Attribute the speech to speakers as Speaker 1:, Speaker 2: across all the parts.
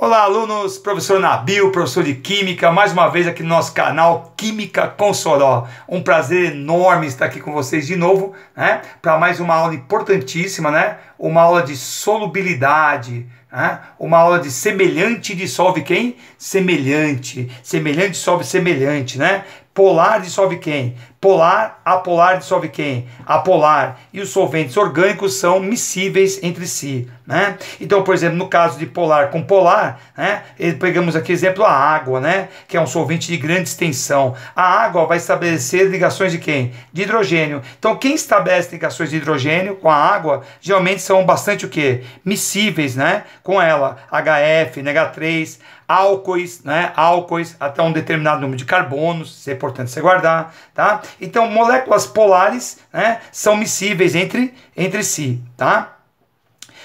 Speaker 1: Olá, alunos, professor Nabil, professor de Química, mais uma vez aqui no nosso canal Química com Soró. Um prazer enorme estar aqui com vocês de novo, né? Para mais uma aula importantíssima, né? Uma aula de solubilidade, né? Uma aula de semelhante dissolve quem? Semelhante. Semelhante dissolve semelhante, né? Polar dissolve quem? Polar, apolar dissolve quem? Apolar. E os solventes orgânicos são miscíveis entre si, né? Então, por exemplo, no caso de polar com polar, né? Pegamos aqui exemplo a água, né? Que é um solvente de grande extensão. A água vai estabelecer ligações de quem? De hidrogênio. Então, quem estabelece ligações de hidrogênio com a água, geralmente são bastante o quê? Miscíveis, né? Com ela, HF, NH3, álcoois, né? Álcoois até um determinado número de carbonos, isso é importante você guardar, tá? Então, moléculas polares, né, são miscíveis entre si, tá?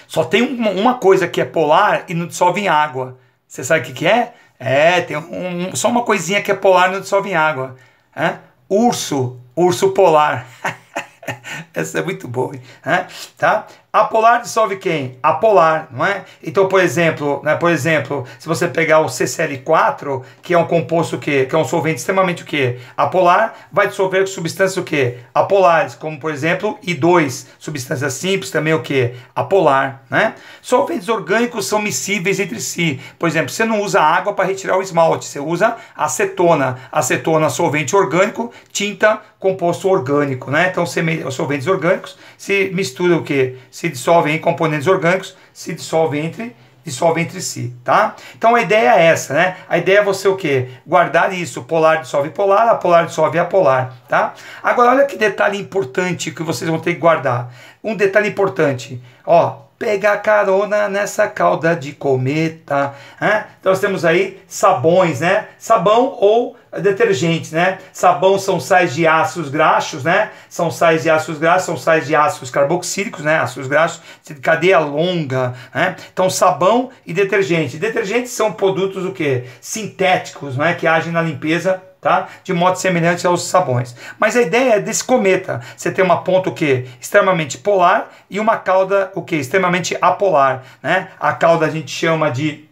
Speaker 1: Só tem uma coisa que é polar e não dissolve em água. Você sabe o que é? Tem só uma coisinha que é polar e não dissolve em água. Urso polar. Essa é muito boa, hein? Tá? Apolar dissolve quem? Apolar, não é? Então, por exemplo, se você pegar o CCl4, que é um composto que é um solvente extremamente o quê? Apolar, vai dissolver com substâncias o quê? Apolares, como por exemplo I2, substância simples também o quê? Apolar, né? Solventes orgânicos são miscíveis entre si. Por exemplo, você não usa água para retirar o esmalte, você usa acetona. Acetona, solvente orgânico, tinta, composto orgânico, né? Então, os solventes orgânicos se misturam o quê? Se dissolvem em componentes orgânicos, se dissolvem entre si, tá? Então a ideia é essa, né? A ideia é você o quê? Guardar isso, polar dissolve polar, apolar dissolve apolar, tá? Agora olha que detalhe importante que vocês vão ter que guardar. Um detalhe importante, ó, pegar carona nessa cauda de cometa, né? Então nós temos aí sabões, né? Sabão ou detergentes, né? Sabão são sais de ácidos graxos, né? São sais de ácidos graxos, são sais de ácidos carboxílicos, né? Ácidos graxos de cadeia longa, né? Então sabão e detergente. Detergentes são produtos o quê? Sintéticos, né? Que agem na limpeza, tá? De modo semelhante aos sabões. Mas a ideia é desse cometa. Você tem uma ponta o quê? Extremamente polar e uma cauda o quê? Extremamente apolar, né? A cauda a gente chama de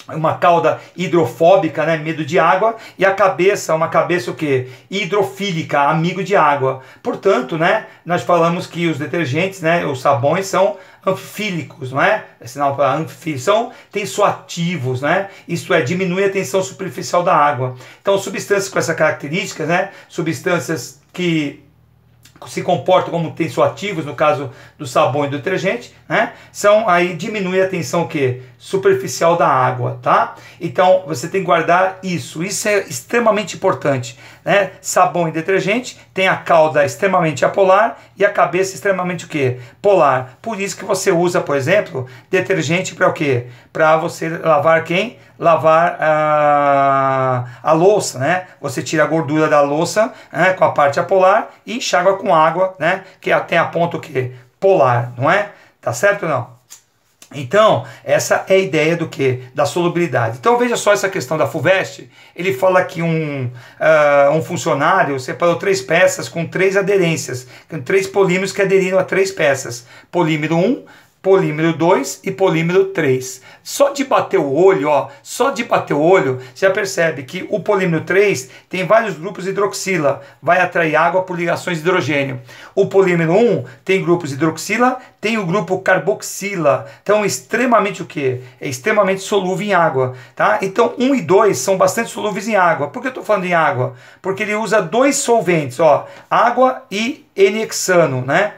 Speaker 1: uma cauda hidrofóbica, né, medo de água, e a cabeça, uma cabeça o quê? Hidrofílica, amigo de água. Portanto, né, nós falamos que os detergentes, né, os sabões são anfílicos, não é? É sinal para anfílico, tensoativos, né? Isto é, diminui a tensão superficial da água. Então, substâncias com essa característica, né, substâncias que se comportam como tensoativos, no caso do sabão e do detergente, né? São aí, diminui a tensão o quê? Superficial da água, tá? Então você tem que guardar isso é extremamente importante, né? Sabão e detergente tem a cauda extremamente apolar e a cabeça extremamente o quê? Polar. Por isso que você usa, por exemplo, detergente para o quê? Para você lavar quem? Lavar a louça, né? Você tira a gordura da louça, né, com a parte apolar e enxágua com água, né? Que tem a ponta o quê? Polar, não é? Tá certo ou não? Então, essa é a ideia do que? Da solubilidade. Então, veja só essa questão da FUVEST. Ele fala que um funcionário separou 3 peças com 3 aderências, com 3 polímeros que aderiram a 3 peças. Polímero 1, polímero 2 e polímero 3. Só de bater o olho, ó, você já percebe que o polímero 3 tem vários grupos de hidroxila, vai atrair água por ligações de hidrogênio. O polímero 1 tem grupos de hidroxila, tem o grupo carboxila, então extremamente o quê? É extremamente solúvel em água, tá? Então 1 e 2 são bastante solúveis em água. Por que eu estou falando em água? Porque ele usa 2 solventes, ó, água e N-hexano, né?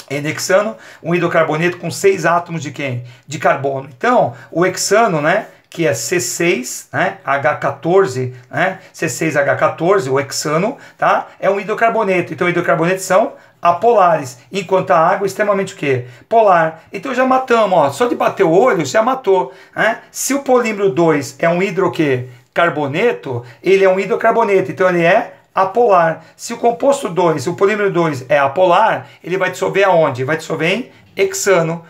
Speaker 1: N-hexano, um hidrocarboneto com 6 átomos de quem? De carbono. Então, o hexano, né, que é C6, né, H14, né, C6H14, o hexano, tá? É um hidrocarboneto. Então, hidrocarbonetos são apolares, enquanto a água é extremamente o quê? Polar. Então já matamos, ó, só de bater o olho já matou, né? Se o polímero 2 é um hidrocarboneto, ele é um hidrocarboneto, então ele é apolar. Se o composto 2, o polímero 2 é apolar, ele vai dissolver aonde? Vai dissolver em hexano,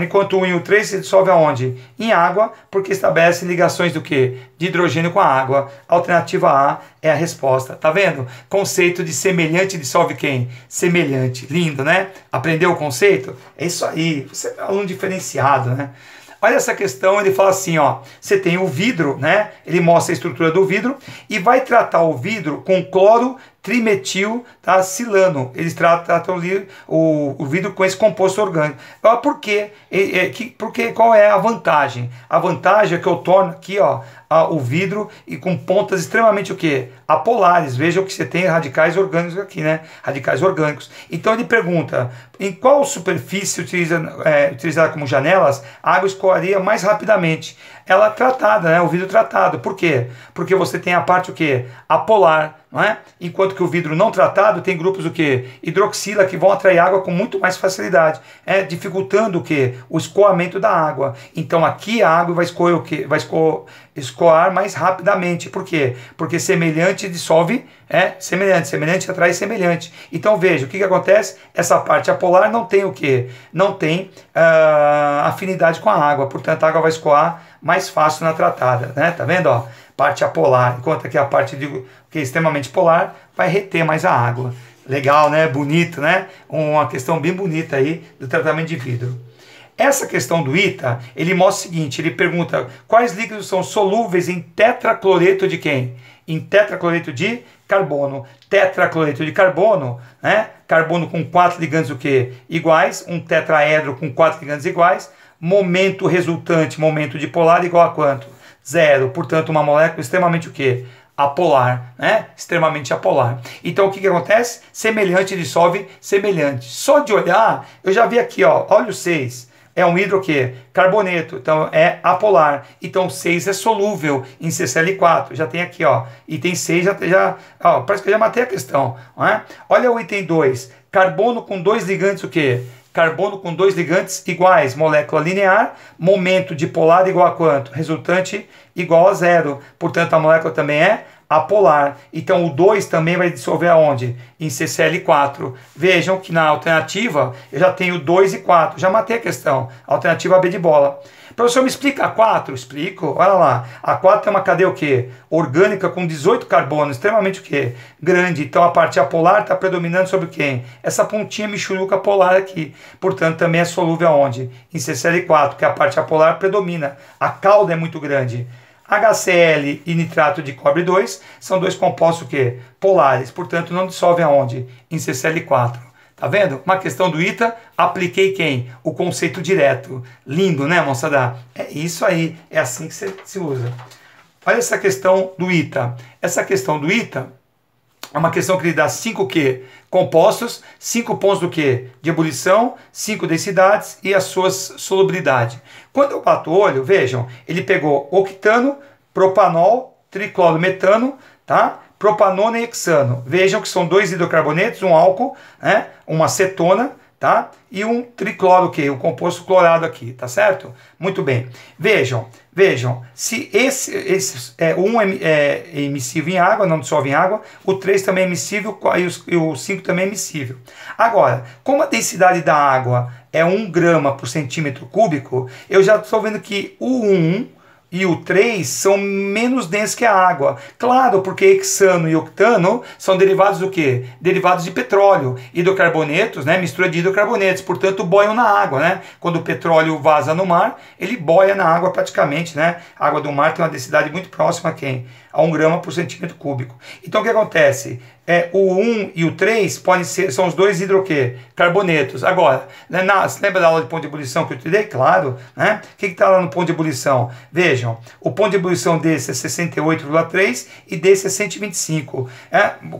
Speaker 1: enquanto o 1 e o 3 se dissolve aonde? Em água, porque estabelece ligações do que? De hidrogênio com a água. Alternativa A é a resposta. Tá vendo? Conceito de semelhante dissolve quem? Semelhante. Lindo, né? Aprendeu o conceito? É isso aí. Você é um aluno diferenciado, né? Olha essa questão, ele fala assim, ó, você tem o vidro, né? Ele mostra a estrutura do vidro e vai tratar o vidro com cloro trimetil, tá, silano. Eles tratam o vidro com esse composto orgânico. Por quê? Porque qual é a vantagem? A vantagem é que eu torno aqui, ó, o vidro e com pontas extremamente o quê? Apolares. Vejam que você tem radicais orgânicos aqui, né? Radicais orgânicos. Então ele pergunta, em qual superfície utilizada como janelas, a água escoaria mais rapidamente? Ela tratada, né? O vidro tratado. Por quê? Porque você tem a parte o quê? Apolar, não é? Enquanto que o vidro não tratado tem grupos o quê? Hidroxila, que vão atrair água com muito mais facilidade, dificultando o quê? O escoamento da água. Então aqui a água vai escoar o quê? Vai escoar mais rapidamente. Por quê? Porque semelhante dissolve semelhante atrai semelhante. Então veja, o que acontece? Essa parte apolar não tem o quê? Não tem afinidade com a água, portanto a água vai escoar mais fácil na tratada, né? Tá vendo, ó? Parte apolar, enquanto aqui a parte que é extremamente polar vai reter mais a água. Legal, né? Bonito, né? Uma questão bem bonita aí do tratamento de vidro. Essa questão do ITA, ele mostra o seguinte, ele pergunta quais líquidos são solúveis em tetracloreto de quem? Em tetracloreto de carbono. Tetracloreto de carbono, né? Carbono com 4 ligantes o quê? Iguais, um tetraedro com 4 ligantes iguais, momento resultante, momento dipolar igual a quanto? 0. Portanto, uma molécula extremamente o quê? Apolar, né? Extremamente apolar. Então, o que acontece? Semelhante dissolve semelhante. Só de olhar, eu já vi aqui, ó, olha o 6. É um hidro quê? Carboneto, então é apolar. Então 6 é solúvel em CCl4. Já tem aqui, ó. Item 6 ó, parece que eu já matei a questão, não é? Olha o item 2. Carbono com 2 ligantes o quê? Carbono com 2 ligantes iguais, molécula linear, momento dipolar igual a quanto? Resultante igual a 0. Portanto, a molécula também é apolar. Então, o 2 também vai dissolver aonde? Em CCl4. Vejam que na alternativa eu já tenho 2 e 4. Já matei a questão. Alternativa B de bola. Professor, me explica a 4? Explico. Olha lá. A 4 tem uma cadeia o quê? Orgânica com 18 carbonos. Extremamente o quê? Grande. Então, a parte apolar está predominando sobre quem? Essa pontinha michuruca polar aqui. Portanto, também é solúvel aonde? Em CCl4, que a parte apolar predomina. A cauda é muito grande. HCl e nitrato de cobre 2 são dois compostos que polares, portanto não dissolvem aonde? Em CCl4. Tá vendo? Uma questão do ITA, apliquei quem? O conceito direto. Lindo, né, moçada? É isso aí, é assim que se usa. Olha essa questão do ITA. Essa questão do ITA é uma questão que lhe dá 5 quê? Compostos, 5 pontos do quê? De ebulição, 5 densidades e as suas solubilidades. Quando eu bato o olho, vejam, ele pegou octano, propanol, triclorometano, tá? Propanona e hexano. Vejam que são 2 hidrocarbonetos, um álcool, né? Uma cetona, tá? E um tricloro, que o composto clorado aqui, tá certo? Muito bem. Vejam, se um é emissível em água, não dissolve em água, o 3 também é emissível e o 5 também é emissível. Agora, como a densidade da água é 1 grama por centímetro cúbico, eu já estou vendo que o 1 e o 3 são menos densos que a água. Claro, porque hexano e octano são derivados do quê? Derivados de petróleo. Hidrocarbonetos, né? Mistura de hidrocarbonetos, portanto boiam na água, né? Quando o petróleo vaza no mar, ele boia na água praticamente, né? A água do mar tem uma densidade muito próxima a quem? A 1 grama por centímetro cúbico. Então o que acontece? O 1 e o 3 são os dois hidrocarbonetos. Agora, você lembra da aula de ponto de ebulição que eu te dei? Claro, né? O que está lá no ponto de ebulição? Vejam, o ponto de ebulição desse é 68,3 e desse é 125.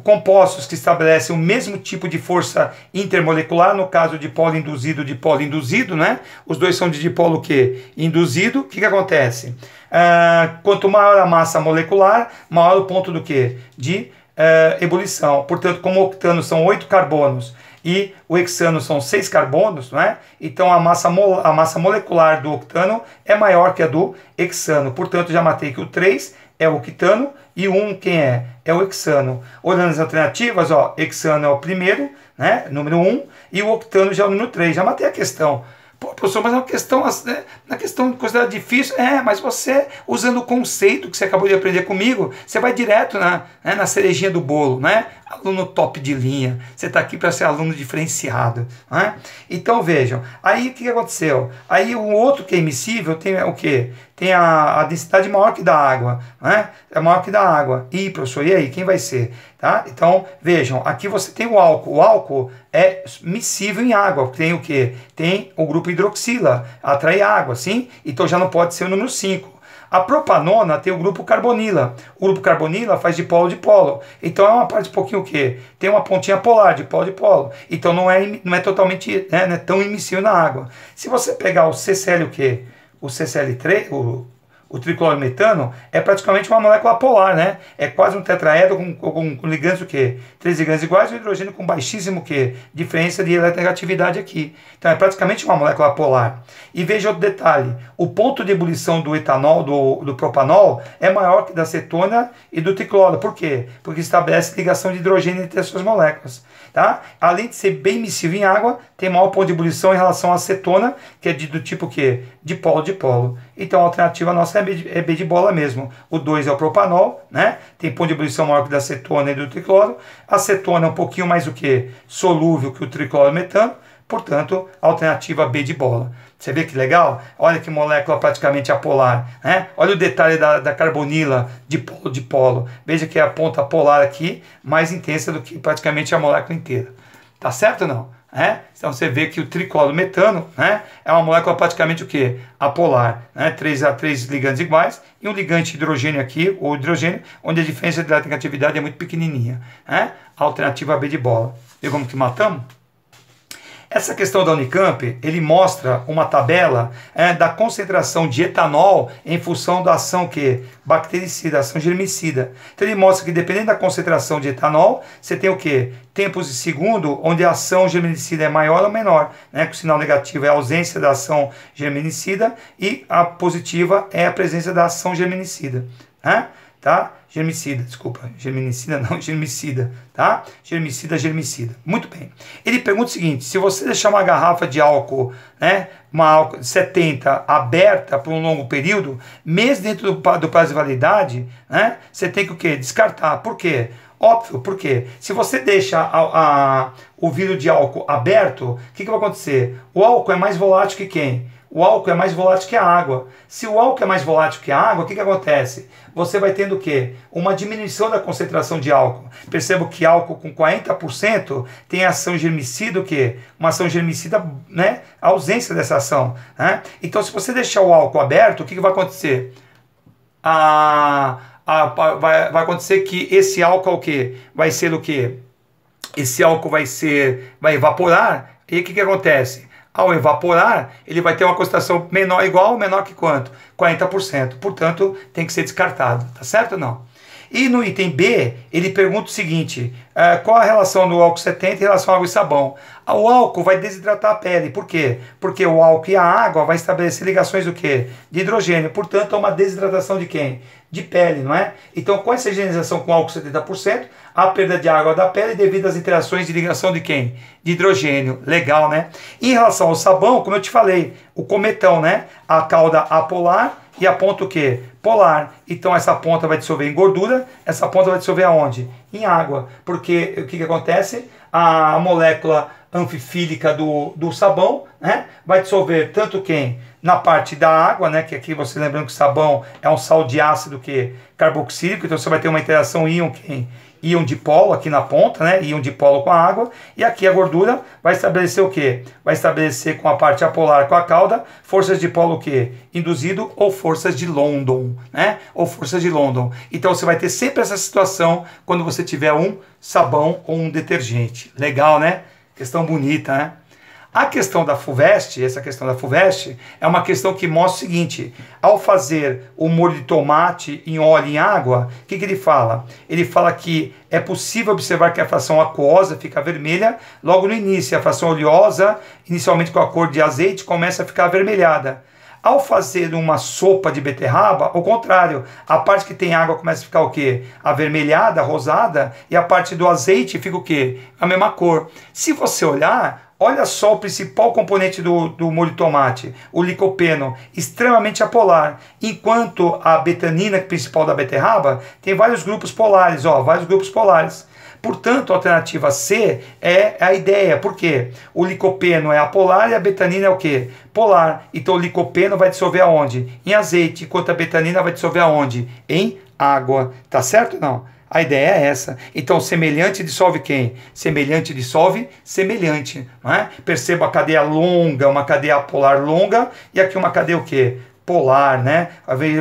Speaker 1: Compostos que estabelecem o mesmo tipo de força intermolecular, no caso de polo induzido, né? Os dois são de dipolo quê? Induzido. O que acontece? Quanto maior a massa molecular, maior o ponto do quê? De ebulição. Portanto, como o octano são 8 carbonos e o hexano são 6 carbonos, não é? Então a massa molecular do octano é maior que a do hexano. Portanto, já matei que o 3 é o octano e o 1 quem é? É o hexano. Olhando as alternativas, ó, hexano é o primeiro, né? Número 1, e o octano já é o número 3. Já matei a questão. Pô, professor, mas é uma questão, né, na questão considerada difícil, mas você, usando o conceito que você acabou de aprender comigo, você vai direto na cerejinha do bolo, né? Aluno top de linha, você está aqui para ser aluno diferenciado, né? Então vejam, aí o que aconteceu? Aí o outro que é immiscível tem o quê? Tem a densidade maior que da água, né? É maior que da água. Ih, professor, e aí, quem vai ser? Tá? Então, vejam, aqui você tem o álcool. O álcool é miscível em água. Tem o quê? Tem o grupo hidroxila, atrai água, sim? Então já não pode ser o número 5. A propanona tem o grupo carbonila. O grupo carbonila faz dipolo dipolo. Então é uma parte um pouquinho o quê? Tem uma pontinha polar, dipolo dipolo. Então não é totalmente, não é tão immiscível na água. Se você pegar o CCl o quê? O CCl3, o triclorometano, é praticamente uma molécula polar, né? É quase um tetraedro com ligandos o quê? 3 ligandos iguais e o hidrogênio com baixíssimo o quê? Diferença de eletronegatividade aqui. Então é praticamente uma molécula polar. E veja outro detalhe, o ponto de ebulição do etanol, do propanol, é maior que da acetona e do tricloro. Por quê? Porque estabelece ligação de hidrogênio entre as suas moléculas. Tá? Além de ser bem miscível em água, tem maior ponto de ebulição em relação à acetona, que é do tipo quê? Dipolo-dipolo. Então a alternativa nossa é B de bola mesmo. O 2 é o propanol, né? Tem ponto de ebulição maior que da acetona e do tricloro. A acetona é um pouquinho mais o quê? Solúvel que o triclorometano. Portanto, a alternativa B de bola. Você vê que legal? Olha que molécula praticamente apolar, né? Olha o detalhe da carbonila de polo. Veja que é a ponta polar aqui mais intensa do que praticamente a molécula inteira. Tá certo ou não? Então você vê que o triclorometano, né, é uma molécula praticamente o quê? Apolar, né? 3 ligandos iguais e um ligante hidrogênio aqui, ou hidrogênio, onde a diferença de eletronegatividade é muito pequenininha, né? A alternativa B de bola. Viu como que matamos? Essa questão da Unicamp, ele mostra uma tabela da concentração de etanol em função da ação bactericida, ação germicida. Então ele mostra que dependendo da concentração de etanol, você tem o quê? Tempos de segundo, onde a ação germinicida é maior ou menor, né? O sinal negativo é a ausência da ação germinicida e a positiva é a presença da ação germinicida, né? Tá? Germicida, tá? Germicida. Muito bem. Ele pergunta o seguinte, se você deixar uma garrafa de álcool, né, uma álcool 70 aberta por um longo período, mesmo dentro do prazo de validade, né, você tem que o quê? Descartar. Por quê? Óbvio, porque se você deixa o vidro de álcool aberto, o que vai acontecer? O álcool é mais volátil que quem? O álcool é mais volátil que a água. Se o álcool é mais volátil que a água, o que acontece? Você vai tendo o quê? Uma diminuição da concentração de álcool. Perceba que álcool com 40% tem ação germicida, o quê? Uma ação germicida, né? A ausência dessa ação, né? Então, se você deixar o álcool aberto, o que vai acontecer? Vai acontecer que esse álcool o quê? Vai ser o quê? Esse álcool vai evaporar, e o que acontece? Ao evaporar, ele vai ter uma concentração menor, igual ou menor que quanto? 40%. Portanto, tem que ser descartado. Tá certo ou não? E no item B, ele pergunta o seguinte, qual a relação do álcool 70 em relação à água e sabão? O álcool vai desidratar a pele. Por quê? Porque o álcool e a água vai estabelecer ligações do quê? De hidrogênio. Portanto, é uma desidratação de quem? De pele, não é? Então, com essa higienização com álcool 70%, a perda de água da pele devido às interações de ligação de quem? De hidrogênio. Legal, né? Em relação ao sabão, como eu te falei, o cometão, né? A cauda apolar e a ponta o quê? Polar. Então essa ponta vai dissolver em gordura, essa ponta vai dissolver aonde? Em água. Porque o que acontece? A molécula anfifílica do sabão, né? Vai dissolver tanto quem? Na parte da água, né? Que aqui você lembrando que o sabão é um sal de ácido carboxílico, então você vai ter uma interação íon dipolo aqui na ponta, né? Íon dipolo com a água. E aqui a gordura vai estabelecer o quê? Vai estabelecer com a parte apolar com a cauda, forças de polo o quê? Induzido ou forças de London, né? Ou forças de London. Então você vai ter sempre essa situação quando você tiver um sabão ou um detergente. Legal, né? Questão bonita, né? A questão da FUVEST, essa questão da FUVEST, é uma questão que mostra o seguinte, ao fazer o molho de tomate em óleo e em água, o que ele fala? Ele fala que é possível observar que a fração aquosa fica vermelha logo no início, a fração oleosa, inicialmente com a cor de azeite, começa a ficar avermelhada. Ao fazer uma sopa de beterraba, ao contrário, a parte que tem água começa a ficar o quê? Avermelhada, rosada, e a parte do azeite fica o quê? A mesma cor. Se você olhar, olha só o principal componente do molho de tomate, o licopeno, extremamente apolar, enquanto a betanina, principal da beterraba, tem vários grupos polares, ó, vários grupos polares. Portanto, a alternativa C é a ideia. Por quê? O licopeno é apolar e a betanina é o quê? Polar. Então o licopeno vai dissolver aonde? Em azeite, enquanto a betanina vai dissolver aonde? Em água. Tá certo ou não? A ideia é essa. Então, semelhante dissolve quem? Semelhante dissolve semelhante. Não é? Perceba a cadeia longa, uma cadeia apolar longa, e aqui uma cadeia o quê? Polar, né?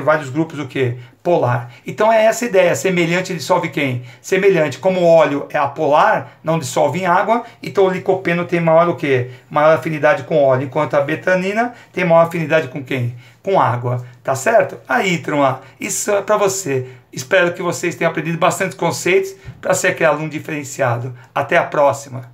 Speaker 1: Vários grupos o quê? Polar. Então é essa a ideia. Semelhante dissolve quem? Semelhante. Como o óleo é apolar, não dissolve em água, então o licopeno tem maior o quê? Maior afinidade com óleo, enquanto a betanina tem maior afinidade com quem? Com água. Tá certo? Aí, turma, isso é para você. Espero que vocês tenham aprendido bastante conceitos para ser aquele aluno diferenciado. Até a próxima!